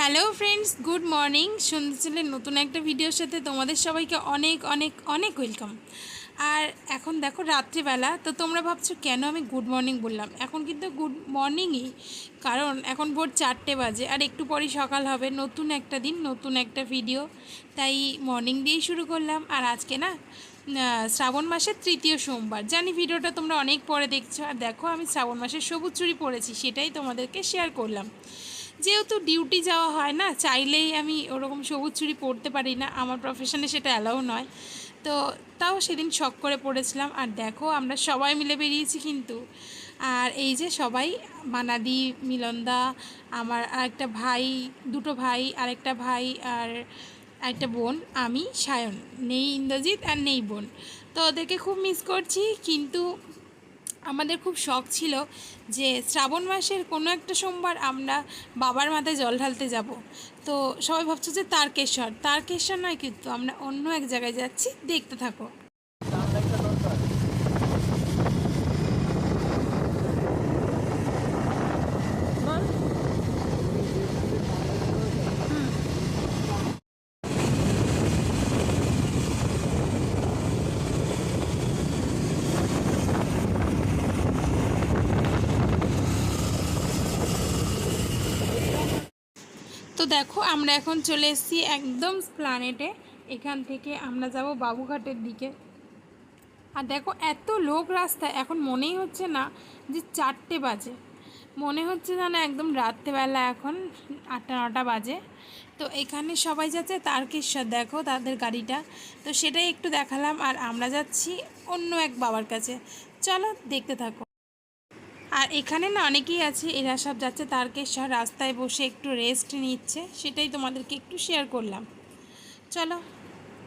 Hello friends, good morning. শুনছিলেন নতুন একটা ভিডিওর সাথে তোমাদের সবাইকে অনেক অনেক অনেক ওয়েলকাম। আর এখন দেখো রাত্রিবেলা, তো তোমরা ভাবছো কেন আমি গুড মর্নিং বললাম। এখন কিন্তু গুড মর্নিংই, কারণ এখন ভোর 4টে বাজে আর একটু পরই সকাল হবে। নতুন একটা দিন, নতুন একটা ভিডিও, তাই মর্নিং দিয়েই শুরু করলাম। আর আজকে না শ্রাবণ মাসের তৃতীয় সোমবার। জানি ভিডিওটা তোমরা অনেক পরে দেখছো। আর দেখো আমি শ্রাবণ মাসের সবুজ চুড়ি পরেছি, সেটাই তোমাদেরকে শেয়ার করলাম। যেহেতু ডিউটি যাওয়া হয় না, চাইলেই আমি ওরকম সবুজ চুড়ি পরতে পারি না, আমার প্রফেশনে সেটা অ্যালাউ নয়। তো তাও সেদিন শখ করে পড়েছিলাম। আর দেখো আমরা সবাই মিলে বেরিয়েছি কিন্তু। আর এই যে সবাই, মানাদি, মিলনদা, আমার আরেকটা ভাই, দুটো ভাই, আরেকটা ভাই আর একটা বোন, আমি, সায়ন, নেই ইন্দ্রজিৎ আর নেই বোন। তো ওদেরকে খুব মিস করছি। কিন্তু আমাদের খুব শখ ছিল যে শ্রাবণ মাসের কোনো একটা সোমবার আমরা বাবার মাথায় জল ঢালতে যাব। তো সবাই ভাবছো যে তারকেশ্বর, তারকেশ্বর নয়, কিন্তু আমরা অন্য এক জায়গায় যাচ্ছি, দেখতে থাকো। তো দেখো আমরা এখন চলে এসেছি একদম প্ল্যানেটে। এখান থেকে আমরা যাব বাবুঘাটের দিকে। আর দেখো এত লোক রাস্তায়, এখন মনেই হচ্ছে না যে 4টে বাজে, মনে হচ্ছে যেন একদম রাত্রেবেলা, এখন 8টা 9টা বাজে। তো এখানে সবাই যাচ্ছে তারকেশ্বর, দেখো তাদের গাড়িটা, তো সেটাই একটু দেখালাম। আর আমরা যাচ্ছি অন্য এক বাবার কাছে, চলো দেখতে থাকো। আর এখানে না অনেকেই আছে, এরা সব যাচ্ছে তারকেশ্বর, রাস্তায় বসে একটু রেস্ট নিচ্ছে, সেটাই তোমাদেরকে একটু শেয়ার করলাম। চলো।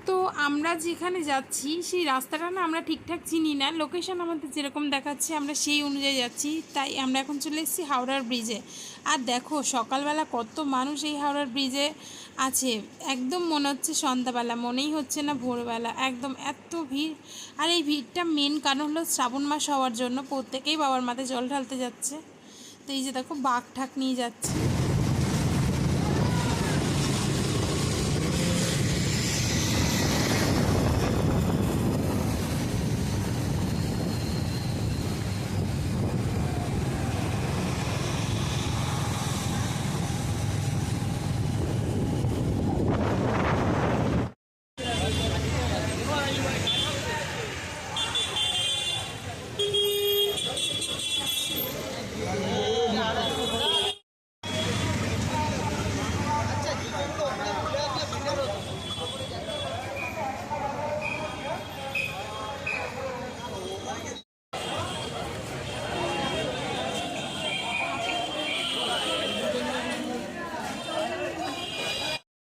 তো আমরা যেখানে যাচ্ছি সেই রাস্তাটা না আমরা ঠিকঠাক চিনি না, লোকেশন আমাদের যেরকম দেখাচ্ছে আমরা সেই অনুযায়ী যাচ্ছি। তাই আমরা এখন চলে এসেছি হাওড়ার ব্রিজে। আর দেখো সকালবেলা কত মানুষ এই হাওড়ার ব্রিজে আছে, একদম মনে হচ্ছে সন্ধ্যাবেলা, মনেই হচ্ছে না ভোরবেলা, একদম এত ভিড়। আর এই ভিড়টা মেন কারণ হলো শ্রাবণ মাস হওয়ার জন্য প্রত্যেকেই বাবার মাথায় জল ঢালতে যাচ্ছে। তো এই যে দেখো বাঘ ঠাক নিয়ে যাচ্ছে।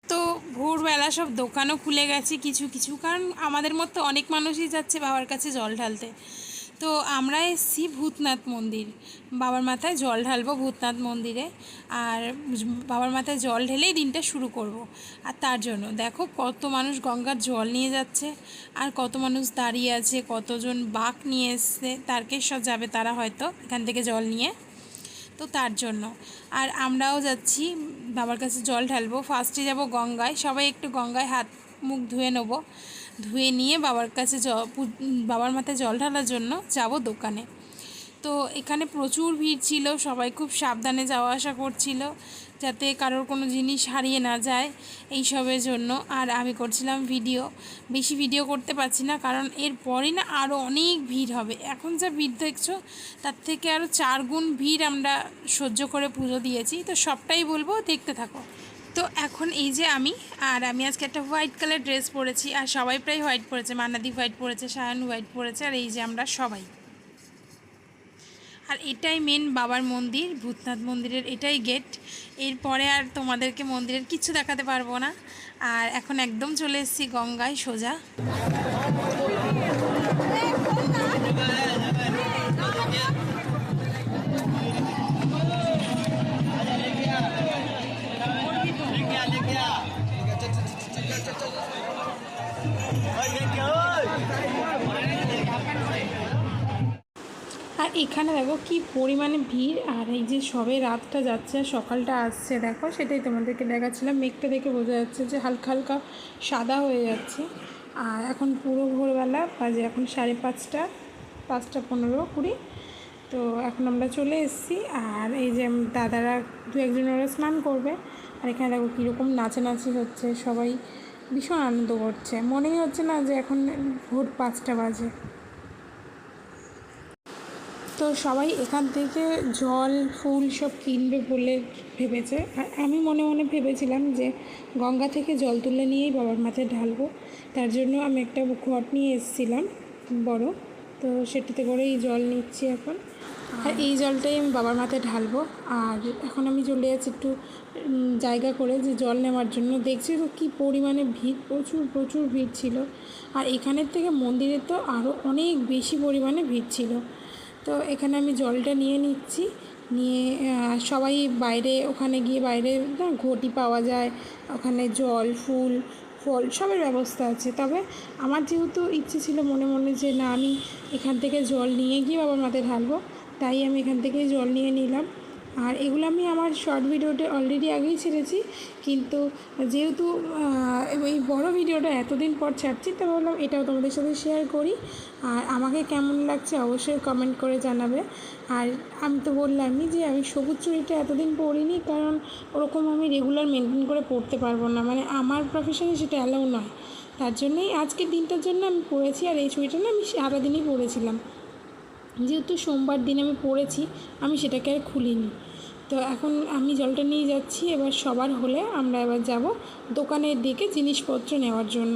তো ভোরবেলা সব দোকানও খুলে গেছে কিছু কিছু, কারণ আমাদের মধ্যে অনেক মানুষই যাচ্ছে বাবার কাছে জল ঢালতে। তো আমরা এসেছি ভূতনাথ মন্দির, বাবার মাথায় জল ঢালবো ভূতনাথ মন্দিরে। আর বাবার মাথায় জল ঢেলেই দিনটা শুরু করব। আর তার জন্য দেখো কত মানুষ গঙ্গার জল নিয়ে যাচ্ছে, আর কত মানুষ দাঁড়িয়ে আছে, কতজন বাঁক নিয়ে এসছে, তারকেশ্বর যাবে তারা হয়তো এখান থেকে জল নিয়ে। তো তার জন্য আর আমরাও যাচ্ছি বাবার কাছে জল ঢালবো। ফার্স্টে যাব গঙ্গায়, সবাই একটু গঙ্গায় হাত মুখ ধুয়ে নেব, ধুয়ে নিয়ে বাবার কাছে বাবার মাথায় জল ঢালার জন্য যাব দোকানে। তো এখানে প্রচুর ভিড় ছিল, সবাই খুব সাবধানে যাওয়া আসা করছিল যাতে কারোর কোনো জিনিস হারিয়ে না যায় এইসবের জন্য। আর আমি করছিলাম ভিডিও, বেশি ভিডিও করতে পারছি না, কারণ এরপরই না আরও অনেক ভিড় হবে। এখন যা ভিড় দেখছো তার থেকে আরও 4 গুণ ভিড় আমরা সহ্য করে পুজো দিয়েছি। তো সবটাই বলবো, দেখতে থাকো। তো এখন এই যে আমি আজকে একটা হোয়াইট কালার ড্রেস পরেছি, আর সবাই প্রায় হোয়াইট পরেছে, মানাদি হোয়াইট পরেছে, সায়ন হোয়াইট পরেছে, আর এই যে আমরা সবাই। আর এটাই মেন বাবার মন্দির, ভূতনাথ মন্দিরের এটাই গেট। এরপরে আর তোমাদেরকে মন্দিরের কিছু দেখাতে পারবো না। আর এখন একদম চলে এসেছি গঙ্গায় সোজা। আর এখানে দেখো কি পরিমাণে ভিড়, আর এই যে সবে রাতটা যাচ্ছে আর সকালটা আসছে, দেখো সেটাই তোমাদেরকে দেখাচ্ছিলাম। মেঘটা দেখে বোঝা যাচ্ছে যে হালকা হালকা সাদা হয়ে যাচ্ছে। আর এখন পুরো ভোরবেলা বাজে, এখন 5:30, 5:15-20। তো এখন আমরা চলে এসেছি। আর এই যে দাদারা দু একজন ওরা স্নান করবে। আর এখানে দেখো কীরকম নাচানাচি হচ্ছে, সবাই ভীষণ আনন্দ করছে। মনেই হচ্ছে না যে এখন ভোর 5টা বাজে। তো সবাই এখান থেকে জল ফুল সব কিনবে বলে ভেবেছে। আর আমি মনে মনে ভেবেছিলাম যে গঙ্গা থেকে জল তুলে নিয়েই বাবার মাথায় ঢালবো। তার জন্য আমি একটা ঘট নিয়ে এসেছিলাম বড়, তো সেটাতে করেই জল নিচ্ছি এখন। আর এই জলটাই আমি বাবার মাথায় ঢালবো। আর এখন আমি চলে যাচ্ছি একটু জায়গা করে যে জল নেওয়ার জন্য। দেখছি তো কী পরিমাণে ভিড়, প্রচুর প্রচুর ভিড় ছিল। আর এখানের থেকে মন্দিরে তো আরও অনেক বেশি পরিমাণে ভিড় ছিল। তো এখানে আমি জলটা নিয়ে নিচ্ছি, নিয়ে সবাই বাইরে, ওখানে গিয়ে বাইরে না ঘটি পাওয়া যায়, ওখানে জল ফুল ফল সবের ব্যবস্থা আছে। তবে আমার যেহেতু ইচ্ছে ছিল মনে মনে যে না, আমি এখান থেকে জল নিয়ে গিয়ে বাবার মাথায় ঢালবো, তাই আমি এখান থেকেই জল নিয়ে নিলাম। আর এগুলো আমি আমার শর্ট ভিডিওতে অলরেডি আগেই ছেড়েছি, কিন্তু যেহেতু এই বড় ভিডিওটা এতদিন পর ছাড়ছি, তো ভাবলাম এটাও তোমাদের সাথে শেয়ার করি। আর আমাকে কেমন লাগছে অবশ্যই কমেন্ট করে জানাবে। আর আমি তো বললামই যে আমি সবুজ চুড়িটা এতদিন পরিনি, কারণ ওরকম আমি রেগুলার মেনটেন করে পরতে পারবো না, মানে আমার প্রফেশনে সেটা অ্যালাউ নয়। তার জন্যই আজকের দিনটার জন্য আমি পরেছি। আর এই চুড়িটা না আমি সারাদিনই পরেছিলাম, যেহেতু সোমবার দিন আমি পড়েছি, আমি সেটাকে আর খুলিনি। তো এখন আমি জলটা নিয়ে যাচ্ছি। এবার সবার হলে আমরা এবার যাব দোকানের দিকে জিনিসপত্র নেওয়ার জন্য।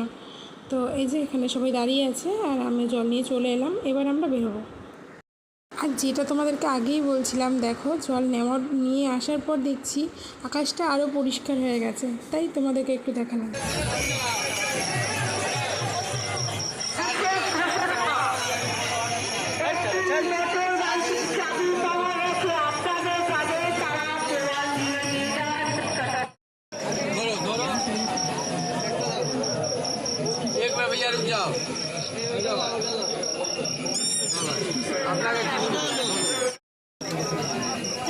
তো এই যে এখানে সবাই দাঁড়িয়ে আছে আর আমি জল নিয়ে চলে এলাম। এবার আমরা বেরোবো। আর যেটা তোমাদেরকে আগেই বলছিলাম, দেখো জল নিয়ে আসার পর দেখছি আকাশটা আরও পরিষ্কার হয়ে গেছে, তাই তোমাদেরকে একটু দেখালাম। भैया रुक जाओ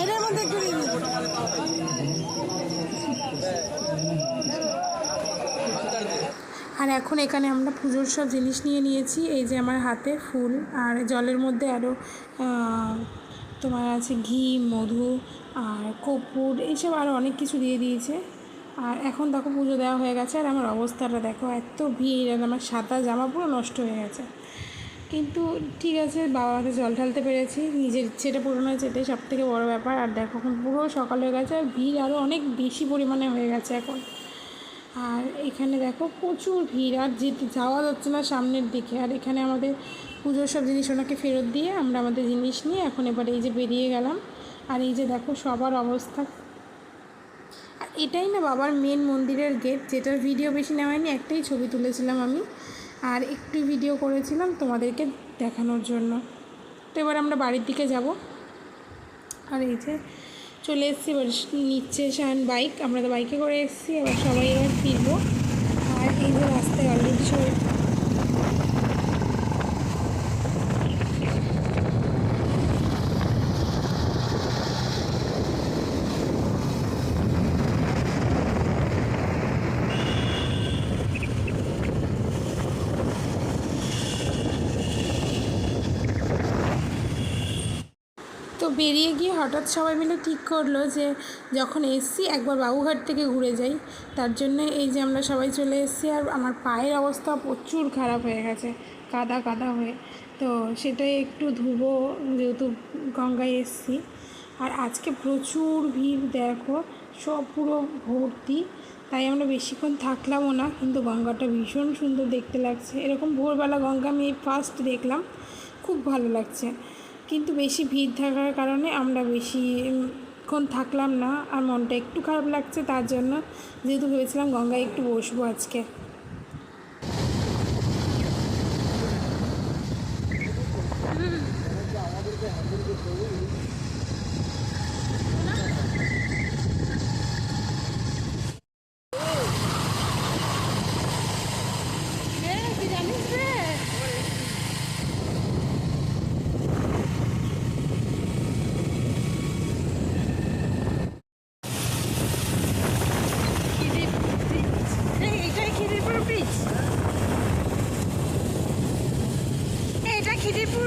এটার মধ্যে একটু আর এখন এখানে আমরা পুজোর সব জিনিস নিয়ে নিয়েছি। এই যে আমার হাতে ফুল, আর জলের মধ্যে আরও তোমার আছে ঘি, মধু আর কর্পূর, এইসব আরও অনেক কিছু দিয়ে দিয়েছে। আর এখন দেখো পুজো দেওয়া হয়ে গেছে। আর আমার অবস্থাটা দেখো, এত ভিড়, আর আমার সাদা জামা পুরো নষ্ট হয়ে গেছে। কিন্তু ঠিক আছে, বাবার হাতে জল ঢালতে পেরেছি, নিজের ইচ্ছেটা পূরণ হয়েছে, এটাই সবথেকে বড়ো ব্যাপার। আর দেখো এখন পুরো সকাল হয়ে গেছে, আর ভিড় আরও অনেক বেশি পরিমাণে হয়ে গেছে এখন। আর এখানে দেখো প্রচুর ভিড়, আর যাওয়া যাচ্ছে না সামনের দিকে। আর এখানে আমাদের পুজোর সব জিনিস ওনাকে ফেরত দিয়ে আমরা আমাদের জিনিস নিয়ে এখন এবারে এই যে বেরিয়ে গেলাম। আর এই যে দেখো সবার অবস্থা। আর এটাই না বাবার মেন মন্দিরের গেট, যেটার ভিডিও বেশি নেওয়া হয়নি, একটাই ছবি তুলেছিলাম আমি, আর একটু ভিডিও করেছিলাম তোমাদেরকে দেখানোর জন্য। তো এবার আমরা বাড়ির দিকে যাব। আর এই যে চলে এসেছি, এবার নিচ্ছে শায়ন বাইক, আমরা তো বাইকে করে এসেছি। এবার সবাই এবার ফিরবো। আর এই যে রাস্তায় অলরেডি সবাই তো বেরিয়ে গিয়ে হঠাৎ সবাই মিলে ঠিক করলো যে যখন এসছি একবার বাবুঘাট থেকে ঘুরে যাই। তার জন্য এই যে আমরা সবাই চলে এসেছি। আর আমার পায়ের অবস্থা প্রচুর খারাপ হয়ে গেছে, কাদা কাদা হয়ে। তো সেটাই একটু ধুবো, যেহেতু গঙ্গায় এসছি। আর আজকে প্রচুর ভিড়, দেখো সব পুরো ভর্তি। তাই আমরা বেশিক্ষণ থাকলামও না, কিন্তু গঙ্গাটা ভীষণ সুন্দর দেখতে লাগছে। এরকম ভোরবেলা গঙ্গা আমি ফার্স্ট দেখলাম, খুব ভালো লাগছে। কিন্তু বেশি ভিড় থাকার কারণে আমরা বেশিক্ষণ থাকলাম না, আর মনটা একটু খারাপ লাগছে তার জন্য, যেহেতু ভেবেছিলাম গঙ্গায় একটু বসবো আজকে।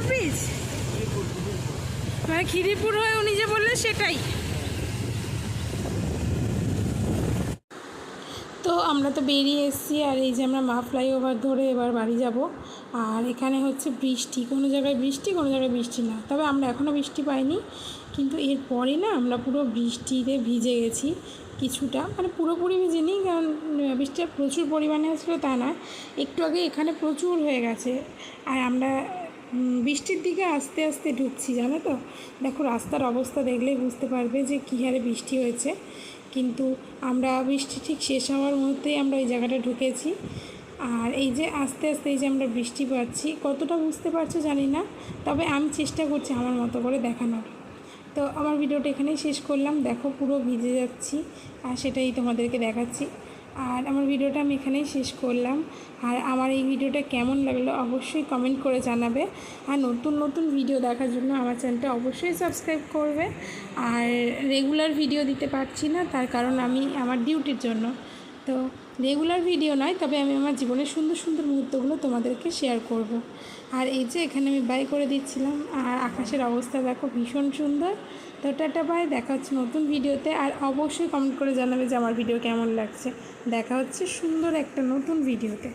ব্রিজ, মানে খিদিরপুর হয়ে উনি যে বললেন সেটাই। তো আমরা তো বেরিয়ে এসেছি, আর এই যে আমরা মা ফ্লাইওভার ধরে এবার বাড়ি যাব। আর এখানে হচ্ছে বৃষ্টি, কোনো জায়গায় বৃষ্টি, কোনো জায়গায় বৃষ্টি না। তবে আমরা এখনও বৃষ্টি পাইনি, কিন্তু এরপরে না আমরা পুরো বৃষ্টিতে ভিজে গেছি কিছুটা, মানে পুরোপুরি ভিজিনি, কারণ বৃষ্টিটা প্রচুর পরিমাণে হচ্ছিলো তা না, একটু আগে এখানে প্রচুর হয়ে গেছে। আর আমরা বৃষ্টির দিকে আস্তে আস্তে ঢুকছি, জানো তো। দেখো রাস্তার অবস্থা দেখলেই বুঝতে পারবে যে কী হারে বৃষ্টি হয়েছে। কিন্তু আমরা বৃষ্টি ঠিক শেষ হওয়ার মুহূর্তেই আমরা ওই জায়গাটা ঢুকেছি। আর এই যে আস্তে আস্তে এই যে আমরা বৃষ্টি পাচ্ছি, কতটা বুঝতে পারছো জানি না, তবে আমি চেষ্টা করছি আমার মতো করে দেখানোর। তো আমার ভিডিওটা এখানেই শেষ করলাম। দেখো পুরো ভিজে যাচ্ছি, আর সেটাই তোমাদেরকে দেখাচ্ছি। আর আমার ভিডিওটা আমি এখানেই শেষ করলাম। আর আমার এই ভিডিওটা কেমন লাগলো অবশ্যই কমেন্ট করে জানাবে। আর নতুন নতুন ভিডিও দেখার জন্য আমার চ্যানেলটা অবশ্যই সাবস্ক্রাইব করবে। আর রেগুলার ভিডিও দিতে পারছি না, তার কারণ আমি আমার ডিউটির জন্য। তো রেগুলার ভিডিও নয়, তবে আমি আমার জীবনের সুন্দর সুন্দর মুহূর্তগুলো তোমাদেরকে শেয়ার করব। আর এই যে এখানে আমি বাই করে দিচ্ছিলাম, আর আকাশের অবস্থা দেখো ভীষণ সুন্দর। তো টাটা বাই, দেখা হচ্ছে নতুন ভিডিওতে। আর অবশ্যই কমেন্ট করে জানাবে যে আমার ভিডিও কেমন লাগছে। দেখা হচ্ছে সুন্দর একটা নতুন ভিডিওতে।